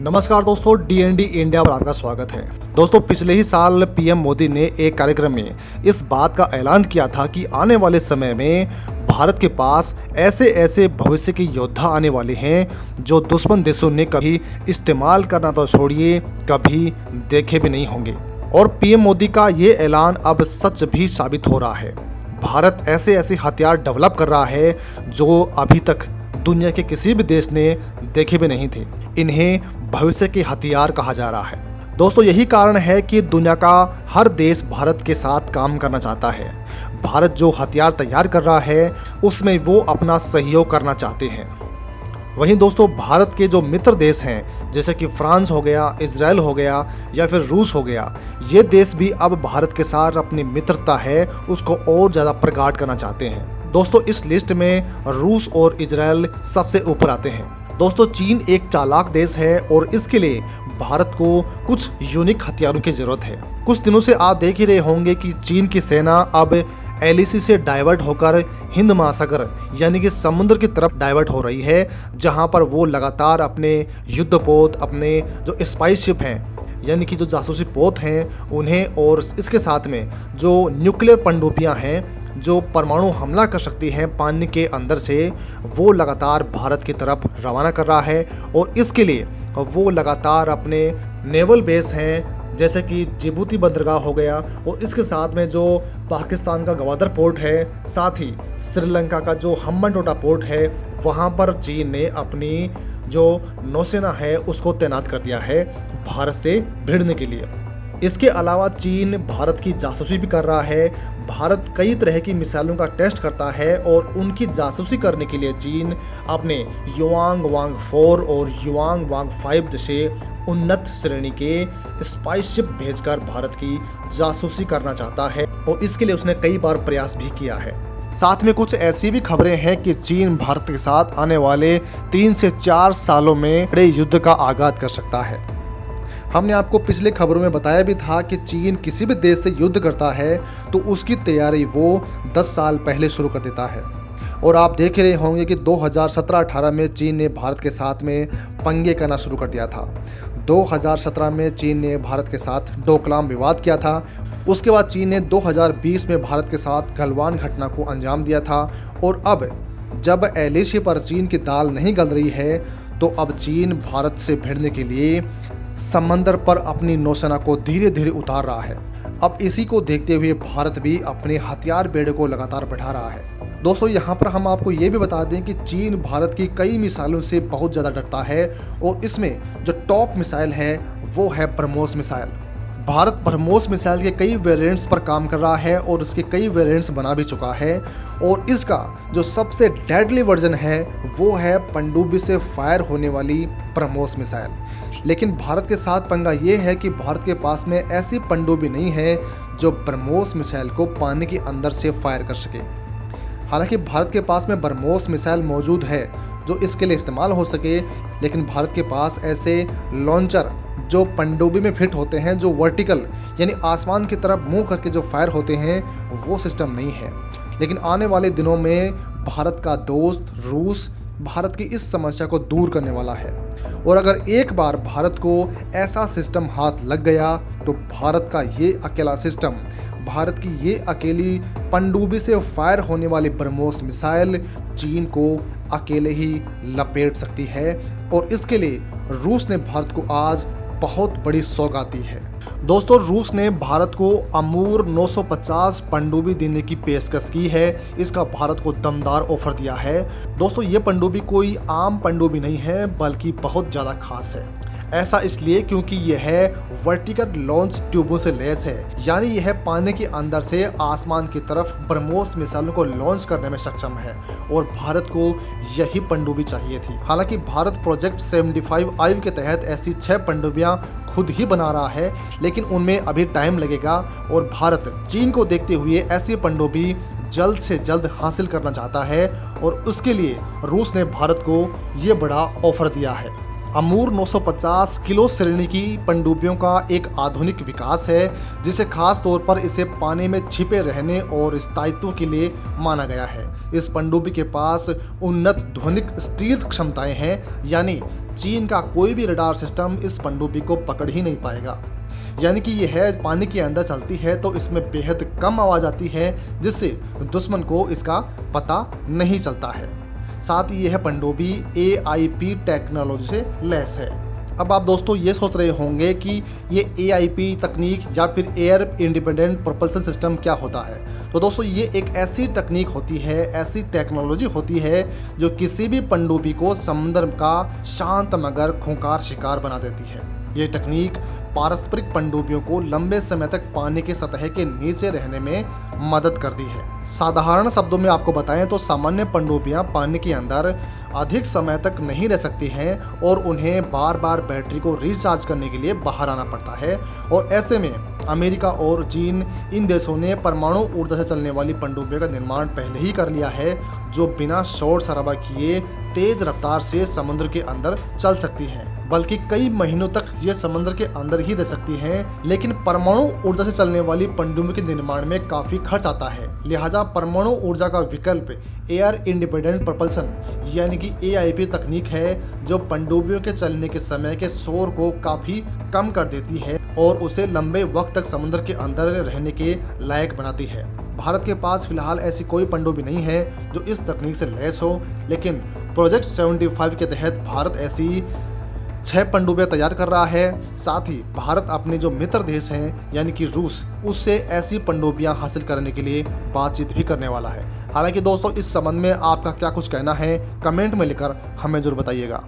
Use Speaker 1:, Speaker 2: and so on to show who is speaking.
Speaker 1: नमस्कार दोस्तों, DND India पर आपका स्वागत है। दोस्तों, पिछले ही साल पीएम मोदी ने एक कार्यक्रम में इस बात का ऐलान किया था कि आने वाले समय में भारत के पास ऐसे ऐसे भविष्य के योद्धा आने वाले हैं जो दुश्मन देशों ने कभी इस्तेमाल करना तो छोड़िए, कभी देखे भी नहीं होंगे। और पीएम मोदी का ये ऐलान अब सच भी साबित हो रहा है। भारत ऐसे ऐसे हथियार डेवलप कर रहा है जो अभी तक दुनिया के किसी भी देश ने देखे भी नहीं थे। इन्हें भविष्य के हथियार कहा जा रहा है। दोस्तों, यही कारण है कि दुनिया का हर देश भारत के साथ काम करना चाहता है। भारत जो हथियार तैयार कर रहा है उसमें वो अपना सहयोग करना चाहते हैं। वहीं दोस्तों, भारत के जो मित्र देश हैं जैसे कि फ्रांस हो गया, इजराइल हो गया या फिर रूस हो गया, ये देश भी अब भारत के साथ अपनी मित्रता है उसको और ज़्यादा प्रगाढ़ करना चाहते हैं। दोस्तों, इस लिस्ट में रूस और इजराइल सबसे ऊपर आते हैं। दोस्तों, चीन एक चालाक देश है और इसके लिए भारत को कुछ यूनिक हथियारों की जरूरत है। कुछ दिनों से आप देख ही रहे होंगे कि चीन की सेना अब LAC से डाइवर्ट होकर हिंद महासागर यानी कि समुद्र की तरफ डाइवर्ट हो रही है, जहां पर वो लगातार अपने युद्धपोत, अपने जो स्पाइस शिप हैं यानी कि जो जासूसी पोत हैं उन्हें, और इसके साथ में जो न्यूक्लियर पनडुब्बियां हैं जो परमाणु हमला कर सकती हैं पानी के अंदर से, वो लगातार भारत की तरफ रवाना कर रहा है। और इसके लिए वो लगातार अपने नेवल बेस हैं जैसे कि जिबूती बंदरगाह हो गया, और इसके साथ में जो पाकिस्तान का गवादर पोर्ट है, साथ ही श्रीलंका का जो हम्बनटोटा पोर्ट है, वहाँ पर चीन ने अपनी जो नौसेना है उसको तैनात कर दिया है भारत से भिड़ने के लिए। इसके अलावा चीन भारत की जासूसी भी कर रहा है। भारत कई तरह की मिसाइलों का टेस्ट करता है और उनकी जासूसी करने के लिए चीन अपने युआंग वांग 4 और युआंग वांग 5 जैसे उन्नत श्रेणी के स्पाइस शिप भेजकर भारत की जासूसी करना चाहता है, और इसके लिए उसने कई बार प्रयास भी किया है। साथ में कुछ ऐसी भी खबरें हैं कि चीन भारत के साथ आने वाले 3 से 4 सालों में बड़े युद्ध का आगाज कर सकता है। हमने आपको पिछले खबरों में बताया भी था कि चीन किसी भी देश से युद्ध करता है तो उसकी तैयारी वो 10 साल पहले शुरू कर देता है। और आप देख रहे होंगे कि 2017-18 में चीन ने भारत के साथ में पंगे करना शुरू कर दिया था। 2017 में चीन ने भारत के साथ डोकलाम विवाद किया था। उसके बाद चीन ने 2020 में भारत के साथ गलवान घटना को अंजाम दिया था। और अब जब LAC पर चीन की दाल नहीं गल रही है तो अब चीन भारत से भिड़ने के लिए समंदर पर अपनी नौसेना को धीरे धीरे उतार रहा है। अब इसी को देखते हुए भारत भी अपने हथियार बेड़े को लगातार बढ़ा रहा है। दोस्तों, यहाँ पर हम आपको ये भी बता दें कि चीन भारत की कई मिसाइलों से बहुत ज़्यादा डरता है, और इसमें जो टॉप मिसाइल है वो है ब्रह्मोस मिसाइल। भारत ब्रह्मोस मिसाइल के कई वेरिएंट्स पर काम कर रहा है और इसके कई वेरिएंट्स बना भी चुका है, और इसका जो सबसे डेडली वर्जन है वो है पनडुब्बी से फायर होने वाली ब्रह्मोस मिसाइल। लेकिन भारत के साथ पंगा ये है कि भारत के पास में ऐसी पनडुब्बी नहीं है जो ब्रह्मोस मिसाइल को पानी के अंदर से फायर कर सके। हालांकि भारत के पास में ब्रह्मोस मिसाइल मौजूद है जो इसके लिए इस्तेमाल हो सके, लेकिन भारत के पास ऐसे लॉन्चर जो पनडुब्बी में फिट होते हैं, जो वर्टिकल यानी आसमान की तरफ मुंह करके जो फायर होते हैं, वो सिस्टम नहीं है। लेकिन आने वाले दिनों में भारत का दोस्त रूस भारत की इस समस्या को दूर करने वाला है, और अगर एक बार भारत को ऐसा सिस्टम हाथ लग गया तो भारत का ये अकेला सिस्टम, भारत की ये अकेली पनडुब्बी से फायर होने वाली ब्रह्मोस मिसाइल चीन को अकेले ही लपेट सकती है। और इसके लिए रूस ने भारत को आज बहुत बड़ी सौगात दी है। दोस्तों, रूस ने भारत को अमूर 950 पनडुब्बी देने की पेशकश की है। इसका भारत को दमदार ऑफर दिया है। दोस्तों, ये पनडुब्बी कोई आम पनडुब्बी नहीं है बल्कि बहुत ज़्यादा खास है। ऐसा इसलिए क्योंकि यह वर्टिकल लॉन्च ट्यूबों से लैस है, यानी यह पानी के अंदर से आसमान की तरफ ब्रह्मोस मिसाइलों को लॉन्च करने में सक्षम है, और भारत को यही पनडुब्बी चाहिए थी। हालांकि भारत प्रोजेक्ट 75I के तहत ऐसी 6 पनडुब्बियां खुद ही बना रहा है, लेकिन उनमें अभी टाइम लगेगा, और भारत चीन को देखते हुए ऐसी पनडुब्बी जल्द से जल्द हासिल करना चाहता है, और उसके लिए रूस ने भारत को ये बड़ा ऑफर दिया है। अमूर 950 किलो श्रेणी की पनडुब्बियों का एक आधुनिक विकास है, जिसे खास तौर पर इसे पानी में छिपे रहने और स्थायित्व के लिए माना गया है। इस पनडुब्बी के पास उन्नत ध्वनिक स्टील्थ क्षमताएं हैं, यानी चीन का कोई भी रडार सिस्टम इस पनडुब्बी को पकड़ ही नहीं पाएगा। यानी कि यह है पानी के अंदर चलती है तो इसमें बेहद कम आवाज़ आती है, जिससे दुश्मन को इसका पता नहीं चलता है। साथ ही यह पनडुब्बी AIP टेक्नोलॉजी से लैस है। अब आप दोस्तों ये सोच रहे होंगे कि ये AIP तकनीक या फिर एयर इंडिपेंडेंट प्रोपल्सन सिस्टम क्या होता है। तो दोस्तों ये एक ऐसी तकनीक होती है, ऐसी टेक्नोलॉजी होती है जो किसी भी पनडुब्बी को समुद्र का शांत मगर खूंखार शिकार बना देती है। ये तकनीक पारस्परिक पनडुब्बियों को लंबे समय तक पानी की सतह के नीचे रहने में मदद करती है। साधारण शब्दों में आपको बताएं तो सामान्य पनडुब्बियां पानी के अंदर अधिक समय तक नहीं रह सकती हैं और उन्हें बार बार बैटरी को रिचार्ज करने के लिए बाहर आना पड़ता है। और ऐसे में अमेरिका और चीन इन देशों ने परमाणु ऊर्जा से चलने वाली पनडुब्बियों का निर्माण पहले ही कर लिया है, जो बिना शोर शराबा किए तेज रफ्तार से समुद्र के अंदर चल सकती हैं, बल्कि कई महीनों तक ये समुद्र के अंदर ही रह सकती हैं। लेकिन परमाणु ऊर्जा से चलने वाली पनडुब्बी के निर्माण में काफ़ी खर्च आता है, लिहाजा परमाणु ऊर्जा का विकल्प एयर इंडिपेंडेंट प्रोपल्सन यानी कि AIP तकनीक है, जो पनडुब्बियों के चलने के समय के शोर को काफ़ी कम कर देती है और उसे लंबे वक्त तक समुद्र के अंदर रहने के लायक बनाती है। भारत के पास फिलहाल ऐसी कोई पनडुब्बी नहीं है जो इस तकनीक से लैस हो, लेकिन प्रोजेक्ट 75 के तहत भारत ऐसी 6 पनडुब्बियां तैयार कर रहा है। साथ ही भारत अपने जो मित्र देश हैं यानी कि रूस, उससे ऐसी पनडुब्बियां हासिल करने के लिए बातचीत भी करने वाला है। हालांकि दोस्तों इस संबंध में आपका क्या कुछ कहना है, कमेंट में लिखकर हमें जरूर बताइएगा।